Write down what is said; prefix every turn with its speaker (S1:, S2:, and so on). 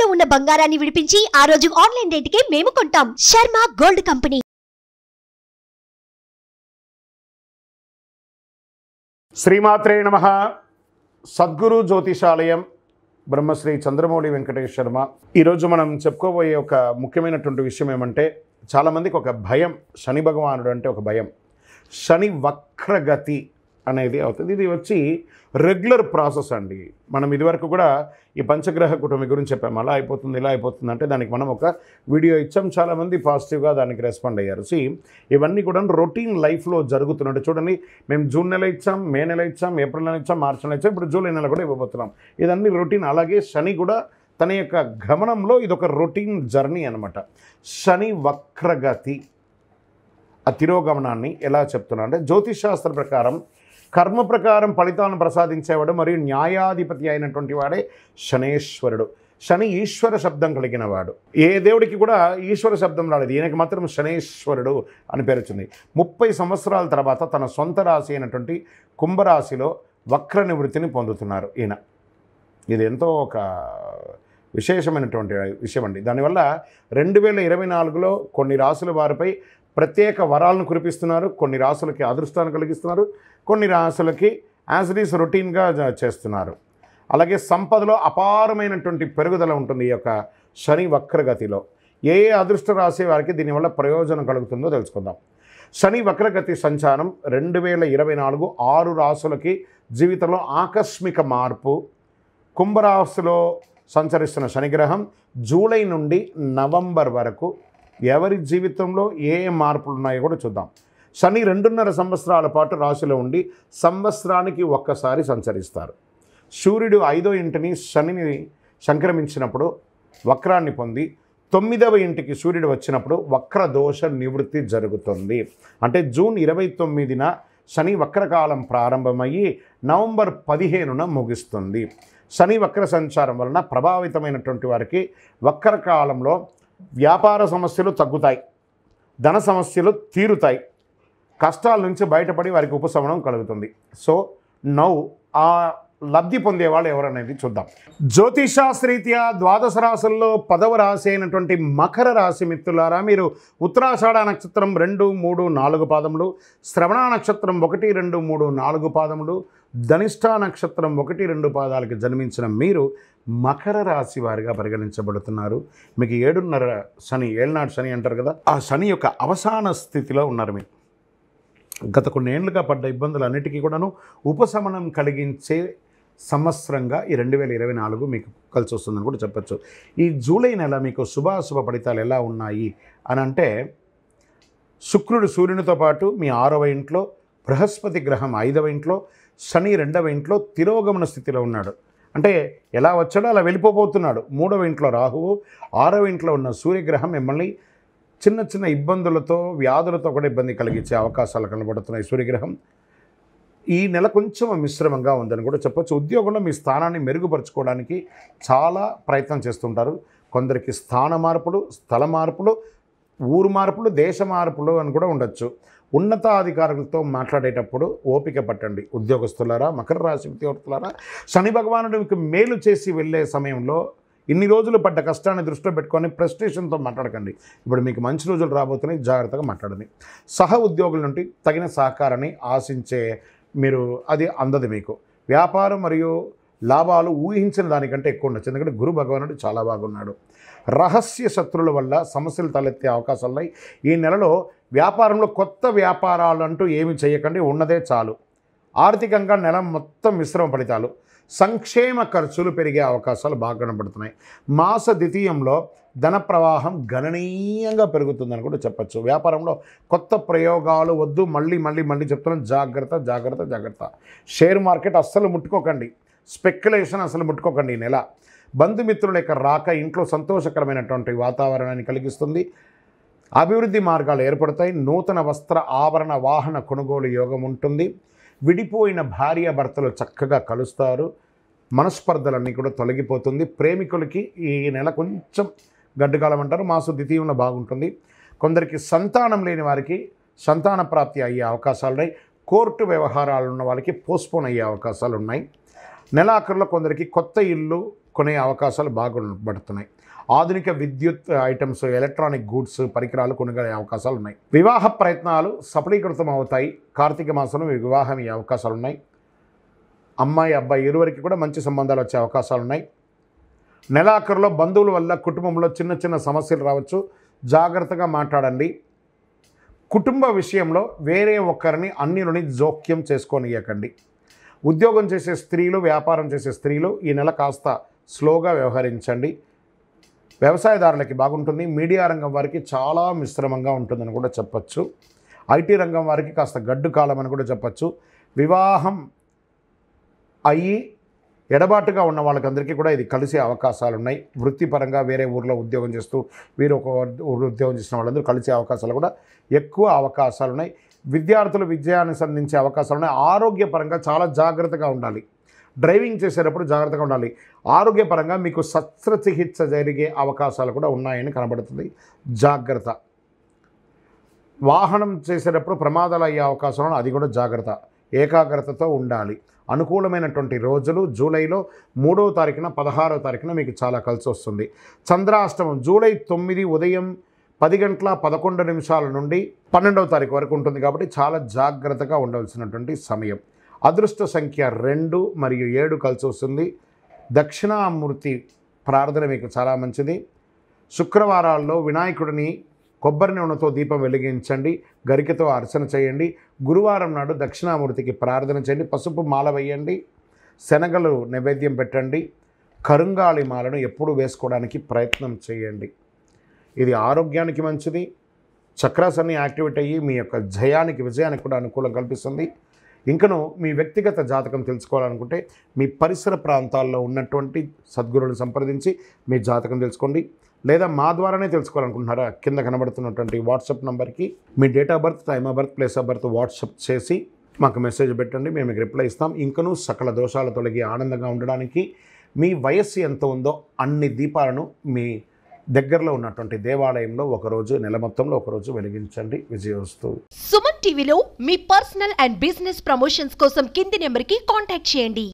S1: తాకట్టులో ఉన్న బంగారాన్ని విడిపించి ఆ రోజు ఆన్లైన్ రేటుకే మేము కొంటాం. Sharma gold company.
S2: శ్రీమాత్రే నమః. సద్గురు జ్యోతిషాలయం బ్రహ్మశ్రీ చంద్రమౌళి వెంకటేష్ శర్మ. ఈరోజు మనం చెప్పుకోబోయే ఒక ముఖ్యమైనటువంటి విషయం ఏమంటే, చాలామందికి ఒక భయం, శని భగవానుడు అంటే ఒక భయం. శని వక్రగతి అనేది అవుతుంది. ఇది వచ్చి రెగ్యులర్ ప్రాసెస్ అండి. మనం ఇదివరకు కూడా ఈ పంచగ్రహ కుటుంబం గురించి చెప్పాము. అలా అయిపోతుంది, ఇలా అయిపోతుంది అంటే దానికి మనం ఒక వీడియో ఇచ్చాం. చాలామంది పాజిటివ్గా దానికి రెస్పాండ్ అయ్యారు. ఇవన్నీ కూడా రొటీన్ లైఫ్లో జరుగుతున్నట్టు చూడండి. మేము జూన్ నెల ఇచ్చాం, మే నెల ఇచ్చాం, ఏప్రిల్ నెల ఇచ్చాం, మార్చి నెల ఇచ్చాం, ఇప్పుడు జూలై నెల కూడా ఇవ్వబోతున్నాం. ఇదన్నీ రొటీన్. అలాగే శని కూడా తన యొక్క గమనంలో ఇదొక రొటీన్ జర్నీ అనమాట. శని వక్రగతి ఆ తిరోగమనాన్ని ఎలా చెప్తున్నా అంటే, జ్యోతిషాస్త్ర ప్రకారం కర్మ ప్రకారం ఫలితాలను ప్రసాదించేవాడు మరియు న్యాయాధిపతి అయినటువంటి వాడే శనేశ్వరుడు. శని ఈశ్వర శబ్దం కలిగిన వాడు. ఏ దేవుడికి కూడా ఈశ్వర శబ్దం రాలేదు, ఈయనకి మాత్రం శనేశ్వరుడు అని పేరు వచ్చింది. 30 సంవత్సరాల తర్వాత తన సొంత రాశి అయినటువంటి కుంభరాశిలో వక్ర నివృత్తిని పొందుతున్నారు ఈయన. ఇది ఎంతో ఒక విశేషమైనటువంటి విషయం అండి. దానివల్ల 2024లో కొన్ని రాసుల వారిపై ప్రత్యేక వరాలను కురిపిస్తున్నారు. కొన్ని రాసులకి అదృష్టాన్ని కలిగిస్తున్నారు, కొన్ని రాసులకి యాజ్ ఇట్ ఈస్ రొటీన్గా చేస్తున్నారు. అలాగే సంపదలో అపారమైనటువంటి పెరుగుదల ఉంటుంది ఈ యొక్క శని వక్రగతిలో. ఏ అదృష్ట రాశి వారికి దీనివల్ల ప్రయోజనం కలుగుతుందో తెలుసుకుందాం. శని వక్రగతి సంచారం 2024 6 రాసులకి జీవితంలో ఆకస్మిక మార్పు. కుంభరాశిలో సంచరిస్తున్న శనిగ్రహం జూలై నుండి నవంబర్ వరకు ఎవరి జీవితంలో ఏ మార్పులు ఉన్నాయో కూడా చూద్దాం. శని 2.5 సంవత్సరాల పాటు రాశిలో ఉండి సంవత్సరానికి ఒక్కసారి సంచరిస్తారు. సూర్యుడు 5వ ఇంటిని శనిని సంక్రమించినప్పుడు వక్రాన్ని పొంది 9వ ఇంటికి సూర్యుడు వచ్చినప్పుడు వక్ర దోష నివృత్తి జరుగుతుంది. అంటే జూన్ 29న శని వక్రకాలం ప్రారంభమయ్యి నవంబర్ 15న ముగుస్తుంది. శని వక్ర సంచారం వలన ప్రభావితమైనటువంటి వారికి వక్రకాలంలో వ్యాపార సమస్యలు తగ్గుతాయి, ధన సమస్యలు తీరుతాయి, కష్టాల నుంచి బయటపడి వారికి ఉపశమనం కలుగుతుంది. సో నౌ ఆ లబ్ధి పొందేవాళ్ళు ఎవరనేది చూద్దాం. జ్యోతిషాస్త్రీత్యా ద్వాదశ రాశుల్లో 10వ రాశి అయినటువంటి మకర రాశి మిత్రులారా, మీరు ఉత్తరాషాఢ నక్షత్రం 2, 3, 4 పాదములు, శ్రవణ నక్షత్రం 1, 2, 3, 4 పాదములు, ధనిష్ఠ నక్షత్రం 1, 2 పాదాలకు జన్మించిన మీరు మకర రాశి వారిగా పరిగణించబడుతున్నారు. మీకు 7.5 శని, ఏళ్ళనాడు శని అంటారు కదా, ఆ శని యొక్క అవసాన స్థితిలో ఉన్నారు. మీరు గత కొన్ని ఏళ్ళుగా పడ్డ ఇబ్బందులన్నిటికీ కూడాను ఉపశమనం కలిగించే సంవత్సరంగా ఈ 2024 మీకు కలిసి వస్తుందని కూడా చెప్పచ్చు. ఈ జూలై నెల మీకు శుభాశుభ ఫలితాలు ఎలా ఉన్నాయి అని అంటే, శుక్రుడు సూర్యునితో పాటు మీ 6వ ఇంట్లో, బృహస్పతి గ్రహం 5వ ఇంట్లో, శని 2వ ఇంట్లో తిరోగమన స్థితిలో ఉన్నాడు. అంటే ఎలా వచ్చాడో అలా వెళ్ళిపోబోతున్నాడు. 3వ ఇంట్లో రాహువు, 6వ ఇంట్లో ఉన్న సూర్యగ్రహం మిమ్మల్ని చిన్న చిన్న ఇబ్బందులతో, వ్యాధులతో కూడా ఇబ్బంది కలిగించే అవకాశాలు కనబడుతున్నాయి. సూర్యగ్రహం ఈ నెల కొంచెం మిశ్రమంగా ఉందని కూడా చెప్పచ్చు. ఉద్యోగంలో మీ స్థానాన్ని మెరుగుపరుచుకోవడానికి చాలా ప్రయత్నం చేస్తుంటారు. కొందరికి స్థాన మార్పులు, స్థల మార్పులు, ఊరు మార్పులు, దేశ మార్పులు అని కూడా ఉండొచ్చు. ఉన్నతాధికారులతో మాట్లాడేటప్పుడు ఓపిక పట్టండి ఉద్యోగస్తులారా, మకర రాశి ఉద్యోగస్తులారా. శని భగవానుడు మీకు మేలు చేసి వెళ్ళే సమయంలో ఇన్ని రోజులు పడ్డ కష్టాన్ని దృష్టిలో పెట్టుకొని ప్రెస్టేషన్తో మాట్లాడకండి. ఇప్పుడు మీకు మంచి రోజులు రాబోతున్నాయి, జాగ్రత్తగా మాట్లాడండి. సహ ఉద్యోగుల నుండి తగిన సహకారాన్ని ఆశించే మీరు అది అందదు మీకు. వ్యాపారం మరియు లాభాలు ఊహించిన దానికంటే ఎక్కువ ఉండొచ్చు, ఎందుకంటే గురు భగవానుడు చాలా బాగున్నాడు. రహస్య శత్రువుల వల్ల సమస్యలు తలెత్తే అవకాశాలు ఉన్నాయి. ఈ నెలలో వ్యాపారంలో కొత్త వ్యాపారాలు అంటూ ఏమి చేయకండి, ఉన్నదే చాలు. ఆర్థికంగా నెల మొత్తం మిశ్రమ ఫలితాలు. సంక్షేమ ఖర్చులు పెరిగే అవకాశాలు బాగా కనబడుతున్నాయి. మాస ద్వితీయంలో ధన ప్రవాహం గణనీయంగా పెరుగుతుందని కూడా చెప్పచ్చు. వ్యాపారంలో కొత్త ప్రయోగాలు వద్దు. మళ్ళీ చెప్తున్నాను, జాగ్రత్త జాగ్రత్త జాగ్రత్త. షేర్ మార్కెట్ అస్సలు ముట్టుకోకండి, స్పెక్యులేషన్ అసలు ముట్టుకోకండి. ఈ నెల బంధుమిత్రుల యొక్క రాక ఇంట్లో సంతోషకరమైనటువంటి వాతావరణాన్ని కలిగిస్తుంది. అభివృద్ధి మార్గాలు ఏర్పడతాయి. నూతన వస్త్ర ఆభరణ వాహన కొనుగోలు యోగం ఉంటుంది. విడిపోయిన భార్యాభర్తలు చక్కగా కలుస్తారు. మనస్పర్ధలన్నీ కూడా తొలగిపోతుంది. ప్రేమికులకి ఈ నెల కొంచెం గడ్డుకాలం అంటారు, మాసు ద్వితీయంలో బాగుంటుంది. కొందరికి సంతానం లేని వారికి సంతాన ప్రాప్తి అయ్యే అవకాశాలు ఉన్నాయి. కోర్టు వ్యవహారాలు ఉన్న వాళ్ళకి పోస్ట్పోన్ అయ్యే అవకాశాలు ఉన్నాయి. నెలాఖరులో కొందరికి కొత్త ఇల్లు కొనే అవకాశాలు బాగుపడుతున్నాయి. ఆధునిక విద్యుత్ ఐటమ్స్, ఎలక్ట్రానిక్ గూడ్స్, పరికరాలు కొనుగోలే అవకాశాలు ఉన్నాయి. వివాహ ప్రయత్నాలు సఫలీకృతం అవుతాయి. కార్తీక మాసంలో వివాహం అయ్యే అవకాశాలు ఉన్నాయి. అమ్మాయి అబ్బాయి ఇరువురికి కూడా మంచి సంబంధాలు వచ్చే అవకాశాలు ఉన్నాయి. నెలాఖరులో బంధువుల వల్ల కుటుంబంలో చిన్న చిన్న సమస్యలు రావచ్చు. జాగ్రత్తగా మాట్లాడండి. కుటుంబ విషయంలో వేరే ఒక్కరిని అన్యులని జోక్యం చేసుకోనియకండి. ఉద్యోగం చేసే స్త్రీలు, వ్యాపారం చేసే స్త్రీలు ఈ నెల కాస్త స్లోగా వ్యవహరించండి. వ్యవసాయదారులకి బాగుంటుంది. మీడియా రంగం వారికి చాలా మిశ్రమంగా ఉంటుందని కూడా చెప్పచ్చు. ఐటీ రంగం వారికి కాస్త గడ్డు కాలం అని కూడా చెప్పచ్చు. వివాహం అయ్యి ఎడబాటుగా ఉన్న వాళ్ళకందరికీ కూడా ఇది కలిసే అవకాశాలు ఉన్నాయి. వృత్తిపరంగా వేరే ఊర్లో ఉద్యోగం చేస్తూ వీరు ఒక ఊరు ఉద్యోగం చేసిన వాళ్ళందరూ కలిసే అవకాశాలు కూడా ఎక్కువ అవకాశాలు ఉన్నాయి. విద్యార్థులు విజయాన్ని సంధించే అవకాశాలు ఉన్నాయి. ఆరోగ్యపరంగా చాలా జాగ్రత్తగా ఉండాలి. డ్రైవింగ్ చేసేటప్పుడు జాగ్రత్తగా ఉండాలి. ఆరోగ్యపరంగా మీకు శస్త్రచికిత్స జరిగే అవకాశాలు కూడా ఉన్నాయని కనబడుతుంది. జాగ్రత్త. వాహనం చేసేటప్పుడు ప్రమాదాలు అయ్యే అవకాశం, అది కూడా జాగ్రత్త. ఏకాగ్రతతో ఉండాలి. అనుకూలమైనటువంటి రోజులు జూలైలో 3వ తారీఖున 16వ తారీఖున మీకు చాలా కలిసి వస్తుంది. చంద్రాష్టమం జూలై 9 ఉదయం 10:11 నుండి 12వ తారీఖు వరకు ఉంటుంది కాబట్టి చాలా జాగ్రత్తగా ఉండవలసినటువంటి సమయం. అదృష్ట సంఖ్య 2 మరియు 7 కలిసి వస్తుంది. దక్షిణామూర్తి ప్రార్థన మీకు చాలా మంచిది. శుక్రవారాల్లో వినాయకుడిని కొబ్బరి నూనెతో దీపం వెలిగించండి. గరికతో అర్చన చేయండి. గురువారం నాడు దక్షిణామూర్తికి ప్రార్థన చేయండి. పసుపు మాల వేయండి. శనగలు నైవేద్యం పెట్టండి. కరుంగాళి మాలను ఎప్పుడూ వేసుకోవడానికి ప్రయత్నం చేయండి. ఇది ఆరోగ్యానికి మంచిది. చక్రాస్ అన్ని యాక్టివేట్ అయ్యి మీ యొక్క విజయానికి కూడా అనుకూలం కల్పిస్తుంది. ఇంకను మీ వ్యక్తిగత జాతకం తెలుసుకోవాలనుకుంటే మీ పరిసర ప్రాంతాల్లో ఉన్నటువంటి సద్గురువులను సంప్రదించి మీ జాతకం తెలుసుకోండి. లేదా మా ద్వారానే తెలుసుకోవాలనుకుంటున్నారా, కింద కనబడుతున్నటువంటి వాట్సాప్ నంబర్కి మీ date of birth, time of birth, place of birth WhatsApp చేసి మాకు మెసేజ్ పెట్టండి. మేము మీకు రిప్లై ఇస్తాం. ఇంకనూ సకల దోషాలు తొలగి ఆనందంగా ఉండడానికి మీ వయస్సు ఎంత ఉందో అన్ని దీపాలను మీ దగ్గరలో ఉన్నటువంటి దేవాలయంలో ఒకరోజు, నెల మొత్తంలో ఒకరోజు వెలిగించండి. విజయోస్తు.
S1: సుమన్ టీవీలో మీ పర్సనల్ అండ్ బిజినెస్ ప్రమోషన్స్ కోసం కింది నెంబర్కి కాంటాక్ట్ చేయండి.